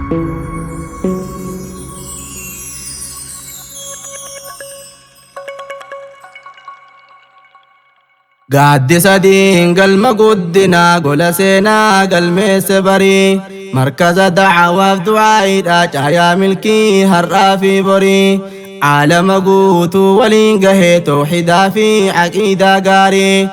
قادس دين قلم قدنا قل سينا قلم سبري مركز دعوة دعائي راجع ملكي هرافي بري عالم قوتو ولينقه توحيدا في عقيدة قاري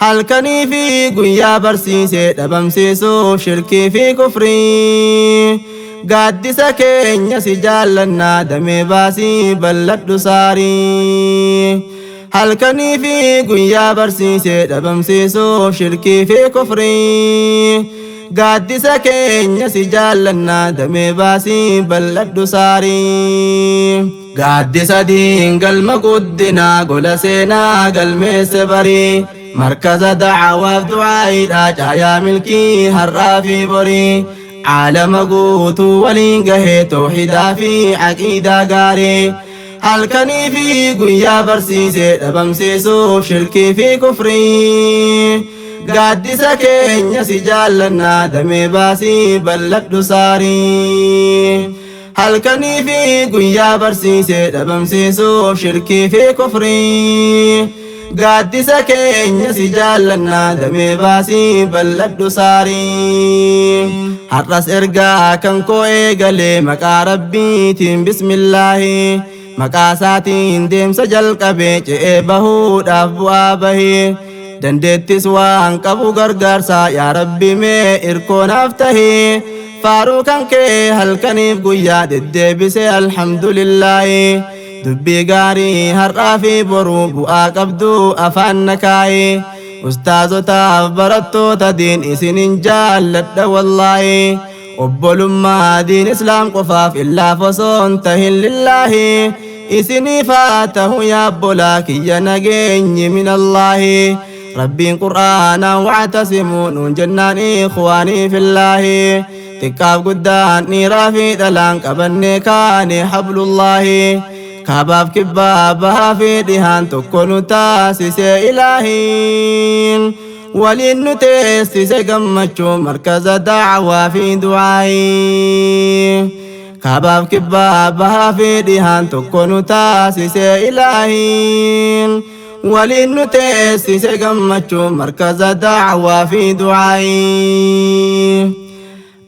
هل كني في قويا برسيسي دبمسيسو شركي في كفري قادس كينيا سجالنا دمي باسي بلد ساري هل كني في قويا برسيسي دبمسيسو شركي في كفري قادس كينيا سجالنا دمي باسي بلد ساري قادس دين قلم قدنا قل سينا قلم سبري مركز دعوة دعائي راجع ملكي هرافي بري عالم قوتو ولينقه توحيدا في عقيدة قاري هل كني في قويا برسيسي دبمسيسو شركي في كفري قادس كينيا سجالنا دمي باسي بلد ساري هل كني في قويا برسيسي دبمسيسو شركي في كفري قادس كينيا سجالنا دمي باسي بلد ساري حرس ارقا كان كوي قلي مكا ربيتين بسم الله مكا ساتين ديم سجل قبيج ايبهو دافو آبهي دندتس وان قبو غرغرسا يا ربي مي اركون افتهي فاروقان كي هل كنيف قويا ددبسي الحمد لله دبي غاري هرافي بروب آقبدو أفان نكاي أستاذو تاف برطو تدين إسنين جالد والله أبول ما دين إسلام قفاف إلا فصون تهن لله إسني فاته يا بولاكي يا نجيني من الله ربي قرآن واعتصمون جنان إخواني في الله تكاف قداني رافي دلان قبني كاني حبل الله كباب كبابها في دهان تكون تاسسي إلهين ولين تاسسي قمتشو مركز دعوة في دعائي كباب كبابها في دهان تكون تاسسي إلهين ولين تاسسي قمتشو مركز دعوة في دعائي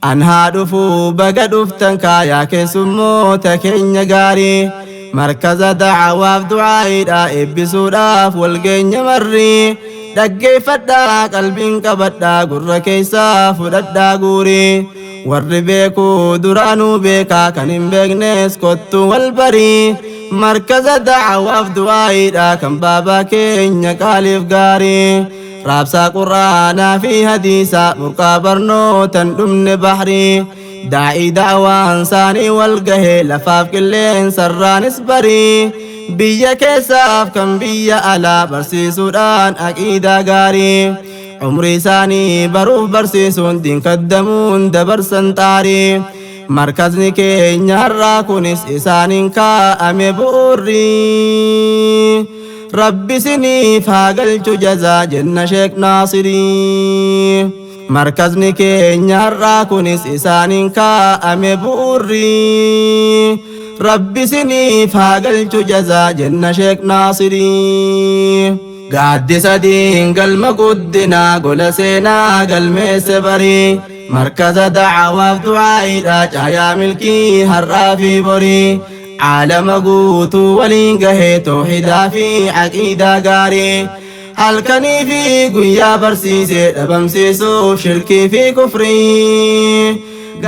أنها دفو بقى كايا كسمو تكين غاري مركز دعوة دعائي دا إبسودا فولغين مري دقي فدا قلبين كبدا قر كيسا فدا قوري وربيكو درانو بيكا كنين بيغنس كتو والبري مركز دعوة دعائي دا كم بابا كين يقاليف غاري رابسا قرانا في حديثا مرقابرنو تندمن بحري داعي دعوة انساني والقهي لفاف كلين سران اسبري بيا كيساف كم بيا ألا برسي سودان أكيدا غاري عمري ساني بروف برسيسون دين قدمون دبر سنتاري مركزني كي نهر كونس إسانين كا أمي بوري ربي سني فاقل جزا جنة شيك ناصري مركزني كي نهر كونس إسانين كا أمي بوري ربي سني فاقل جزا جنة شيك ناصري قادس دين قلم قدنا قل سينا قلم سبري مركز دعوة دعائي راجع يا ملكي هرافي بري عالم قوتو ولينقه توحيدا في عقيدة قاري هل كني في قويا برسيسي دبمسيسو شركي في كفري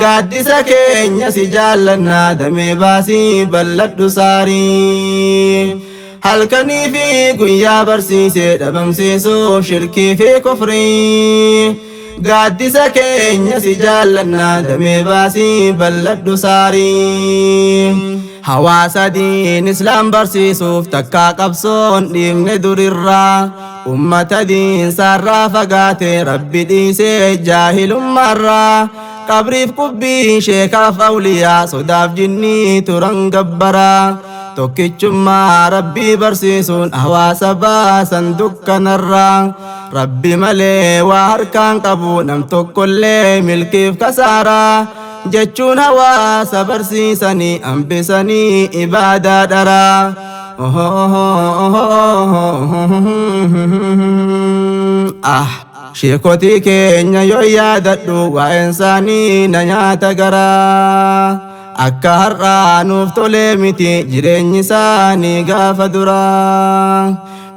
قادس كينيا سجالنا دمي باسي بلد ساري هل كني في قويا برسيسي دبمسيسو شركي في كفري قادس كينيا سجالنا دمي باسي بلد ساري حواس دين اسلام برسيسوف تكا قبصون ديمن دررا أمة دين سارا فقاتي ربي ديسي جاهل مرة قبري في قبي شيكاف أولياء صداف جني تران قبرا توكيشما ربي برسيسون أهواس باسا دكا ربي ملي واركان قبو نمتو كل ملكي في كسارا jechuun hawaasa barsiisanii hambisanii ibaadaa dharaa. Sheekotii keenya yoo yaadadhu waa'een isaanii na nyaata garaa. Akka har'aa nuuf tolee miti jireenyi isaanii gaafa duraa.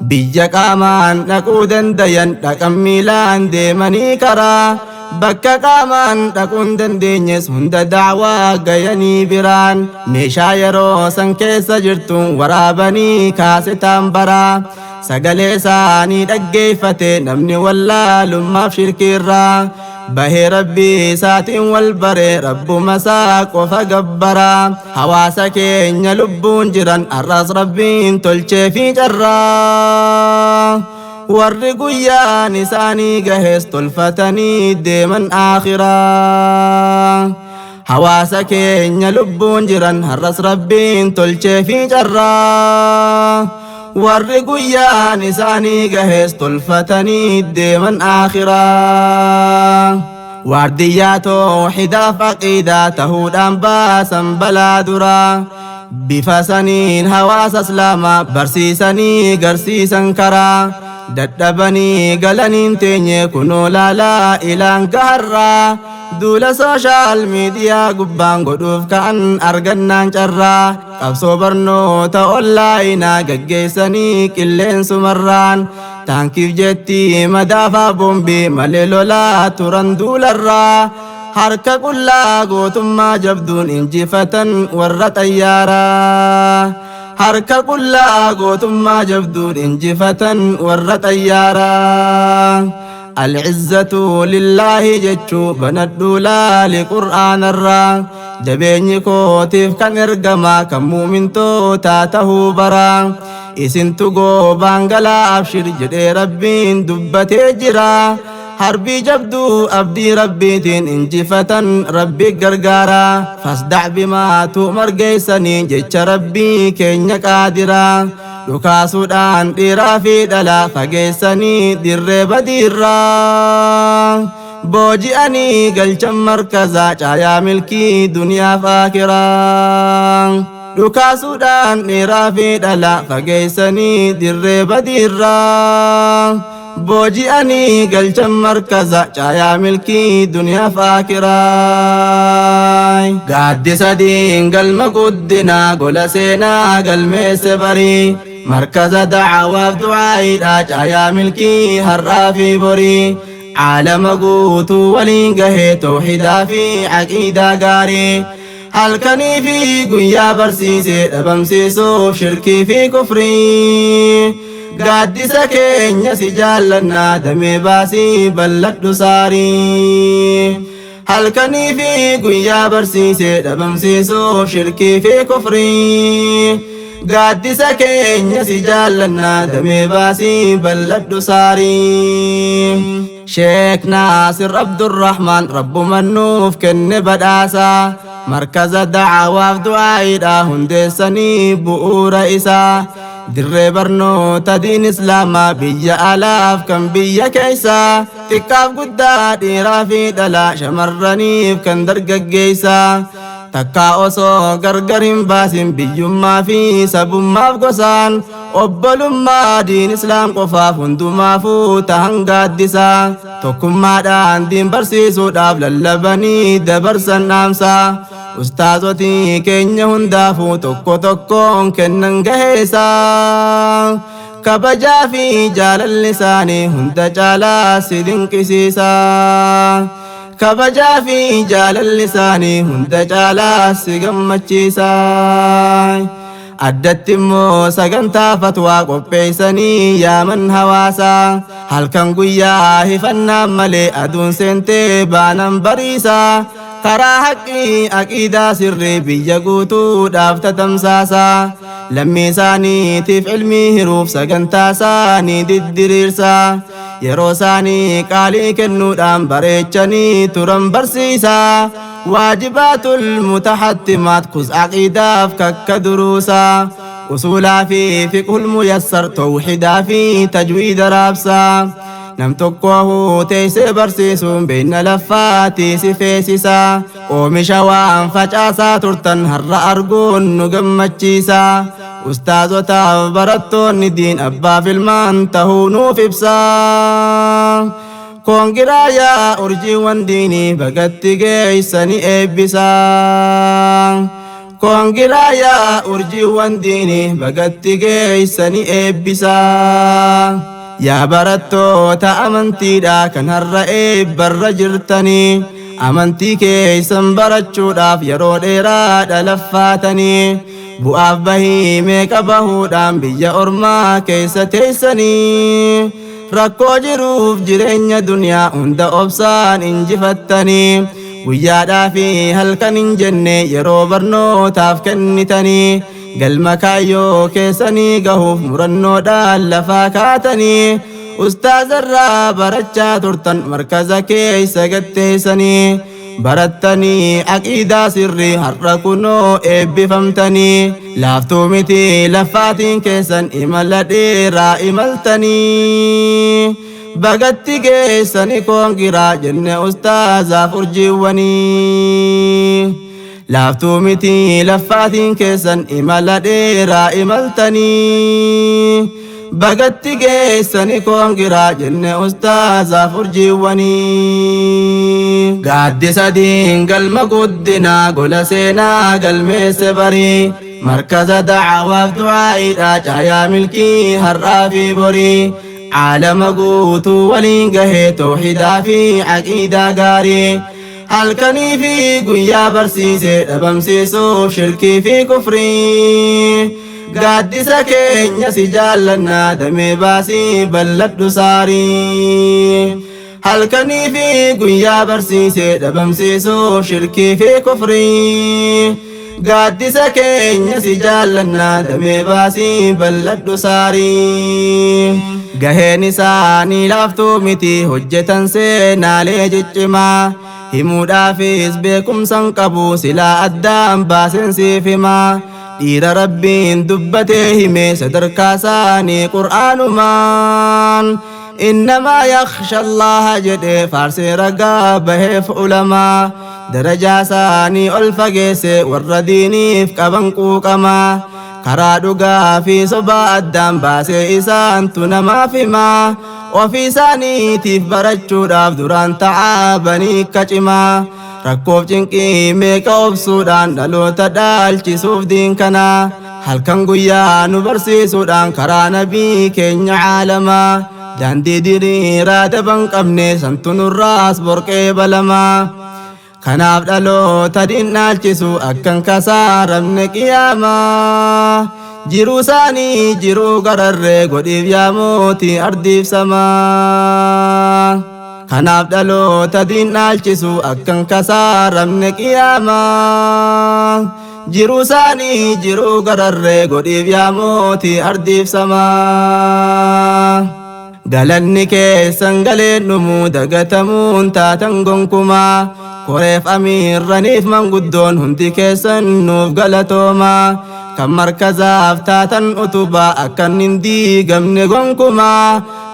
Biyya qaamaan dhaquu dandayan dhaqan miilaan deemanii karaa. Bakka qaamaan dhaquun dandeenyes hunda da'waa gayanii biraan. Meeshaa yeroo san keessa jirtu waraabanii kaasetaan baraa. Sagalee isaanii dhaggeeffate namni wallaalummaaf shirkiirraa. Bahee rabbii isaatiin wal bare rabbuma isaa qofa gabbaraa. Hawaasa keenya lubbuun jiran har'as rabbiin tolchee fi carraa. Warri guyyaan isaanii gahes tolfatanii deeman akhiraa. Hawaasa keenya lubbuun jiran har'as rabbiin tolchee fi carraa. Warri guyyaan isaanii gahes tolfatanii deeman akhiraa. Waardiyyaa tawhiidaaf aqiidaa tahuudhaan baasan balaa duraa. Bifa saniin hawaasa islaamaa barsiisanii garsiisan karaa. Dadhabanii galaniin teenye kunoo laalaa ilaan gaharraa. Duula sooshaal miidiyaa gubbaan godhuuf ka'an argannaan carraa. Qabsoo barnoota onlaayinaa gaggeessanii qilleensumarraan. Taankiif jetti madaafaa boombii malee lolaa turan duularraa. Harka qullaa gootummaa jabduun injifatan warra xayyaaraa. Harka qullaa gootummaa jabduun injifatan warra xayyaaraa. Al-izzatu lillahi jechuu banadhu laali qur'aanarraa. Jabeenyi kootiif kan ergamaa kan muumintootaa tahuu baraa. Isintu goobaan galaa abshir jedhee rabbiin dubbatee jira. Harbii jabduu abdii rabbiitiin injifatan rabbi gargaara. Fasdac bimaa tu'mar geessanii jecha rabbii keenya qaadira. Dhukaasuudhaan dhiiraa fi dhalaa fageessanii dirree badiirraa. Booji'anii galchan markazaa caayaa milkii duniyaaf akiraa. Dhukaasuudhaan dhiiraa fi dhalaa fageessanii dirree badiirraa. Booji'anii galchan markaza caayaa milkii duniyaaf akiraa. Gaaddisa diin galma guddinaa gola seenaa galmeesse barii. Markaza da'awaaf du'aayiidha caayaa milkii har'aa fi borii. Caalama guutuu waliin gahee tawhiidaa fi aqiidaa gaarii. Halkanii fi guyyaa barsiisee dhabamsiisuuf shirkii fi kufrii. Gaaddisa keenya si jaallannaa damee baasii bal'adhu saarii. Halkanii fi guyyaa barsiisee dhabamsiisuuf shirkii fi kufrii. Gaaddisa keenya si jaallannaa damee baasii bal'adhu saarii. Sheek Naasir Abdurrahmaan rabbuma nuuf kenne badhaasa. Markaza da'awaaf du'aayiidha hundeessanii bu'uura isaa. Dirree barnoota diin islaamaa biyya alaaf kan biyya keessa. Xiqqaaf guddaa dhiiraa fi dhalaa shamarraniif kan dargaggeessa. Takkaa osoo gargar hin baasin biyyummaa fi sabummaaf gosaan. Obbolummaa diin islaam qofaaf hundumaafuu tahan gaaddisa. Tokkummaadhaan diin barsiisuudhaaf lallabanii dabarsan dhaamsa. Ustaazotii keenya hundaafuu tokko tokkoon kennan gaheessa. Kabajaa fi jaalalli isaanii hunda caalaa si dinqisiisa. Kabajaa fi jaalalli isaanii hunda caalaa si gammachiisa. Addatti immoo sagantaa fatwaa qopheessanii yaaman hawaasa. Halkan guyyaa hifannaan malee aduun seentee baanan bariisa. Karaa haqqii aqiidaa sirrii biyya guutuudhaaf tatamsaasa. Lammii isaaniitiif ilmii hiruuf sagantaa isaanii diddiriirsa. Yeroo isaanii qaalii kennuudhaan bareechanii turan barsiisa. Waajibaatul mutahattimaat kus aqiidaaf kakka duruusa. Usulaa fi fiqhul muyassar tawhiidaa fi tajwiida raabsa. nam tokko huuteessee barsiisuun beekna laffaatii si feesisaa oomisha waan facaasaa turtan har'a arguun nu gammachiisa ustaazotaaf barattoonni diin abbaaf ilmaan tahuu nuuf ibsaa koongiraa yaa urjiiwwan diinii bagatti geessanii eebbisaa koongiraa yaa urjiiwwan diinii bagatti geessanii eebbisaa yaa barattoota amantiidha kan har'a eebbarra jirtanii amantii keessan barachuudhaaf yeroo dheeraadha laffaatanii bu'aaf bahii meeqa bahuudhaan biyya ormaa keessa teessanii rakkoo jiruuf jireenya duniyaa hunda obsaan injifattanii guyyaadhaa fi halkan hin jenne yeroo barnootaaf kennitanii galma kaayyoo keessanii gahuuf murannoodhaan lafaa kaatanii ustaazarraa barachaa turtan markaza keessa gatteessanii barattanii aqiidaa sirrii har'a kunoo eebbifamtanii laaftuu miti laffaatiin keessan imala dheeraa imaltanii bagatti geessanii koongiraa jenne ustaazaaf urjiiwwanii laaftuu miti laffaatiin keessan imala dheeraa imaltanii bagatti geessanii koongiraa jenne ustaazaaf urjiiwwanii gaaddisa diin galma guddinaa gola seenaa galmeesse barii markaza da'awaaf du'aa'iidha caayaa milkii har'aa fi borii caalama guutuu waliin gahee tawhiidaa fi aqiidaa gaarii halkanii fi guyyaa barsiisee dhabamsiisuuf shirkii fi kufrii gaaddisa keenya si jaallannaa damee baasii balladhu saarii halkanii fi guyyaa barsiisee dhabamsiisuuf shirkii fi kufrii gaaddisa keenya si jaallannaa damee baasii balladhu saarii gaheen isaanii laaftuu miti hojjetan seenaalee ciccimaa himuudhaafis beekumsan qabu silaa addaan baaseen siif himaa dhiira rabbiin dubbatee hime sadarkaa isaanii qur'aanumaan innamaa yakhsha allaha jedhee faarsee ragaa baheef ulamaa darajaa isaanii ol fageesse warra diiniif qaban quuqamaa karaa dhugaa fi sobaa addaan baasee isaantu namaaf himaa ofii isaaniitiif barachuudhaaf duraan ta'aa banii kacimaa rakkoof cinqii meeqa obsuudhaan dhaloota dhaalchisuuf diin kanaa halkan guyyaa nu barsiisuudhaan karaa nabii keenya caalamaa daandii diriiraa daban qabne santu nurraas borqee balamaa kanaaf dhaloota diin dhaalchisu akkan kasaaramne qiyaamaa jiruu isaanii jiruu gararree godhiif yaa mootii ardiif samaa kanaaf dhaloota diin dhaalchisu akkan kasaaramne qiyaamaa jiruu isaanii jiruu gararree godhiif yaa mootii ardiif samaa galanni keessan galeen dhumuu dagatamuun taatan gonkumaa koreef amiirraniif manguddoon hundi keessan nuuf galatoomaa kan markazaaf taatan utubaa akkan hin diigamne gonkumaa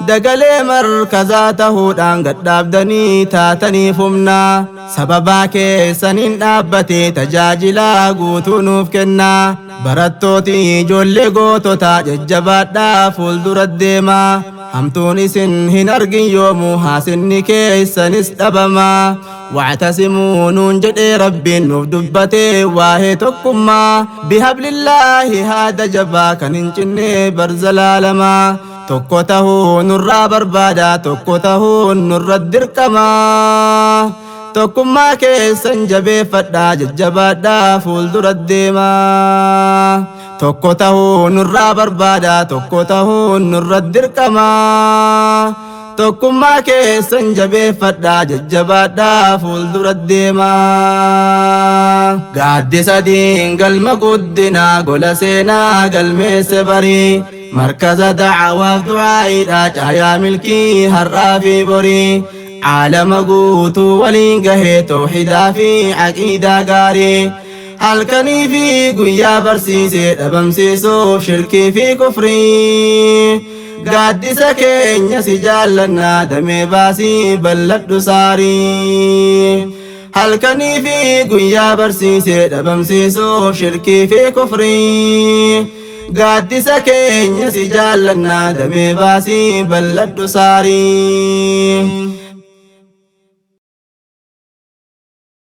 dagalee markazaa tahuudhaan gadhaabdanii taataniif humnaa sababaa keessaniin dhaabbatee tajaajilaa guutuu nuuf kennaa barattooti ijoollee goototaa jajjabaadhaa fuuldura deemaa hamtuun isin hin argin yoomuu haasinni keessanis dhabamaa واعتصموا نون جدي ربي نوف دبتي واهي تكما بحبل الله هذا جبا كننجني برزلالما تكوته نرى بربادا تكوته نرى الدركما تكما كيسن جبي فدا ججبادا فول در الديما تكوته نرى بربادا تكوته نرى الدركما tokkummaa keessan jabeeffadhaa jajjabaadhaa fuuldura deemaa gaaddisa diin galma guddinaa gola seenaa galmeesse barii markaza da'awaaf du'aa'iidha caayaa milkii har'aa fi borii caalama guutuu waliin gahee tawhiidaa fi aqiidaa gaarii halkanii fi guyyaa barsiisee dhabamsiisuuf shirkii fi kufrii gaaddisa keenya si jaallannaa damee baasii bal'adhu saarii halkanii fi guyyaa barsiisee dhabamsiisuuf shirkii fi kufrii gaaddisa keenya si jaallannaa damee baasii bal'adhu saarii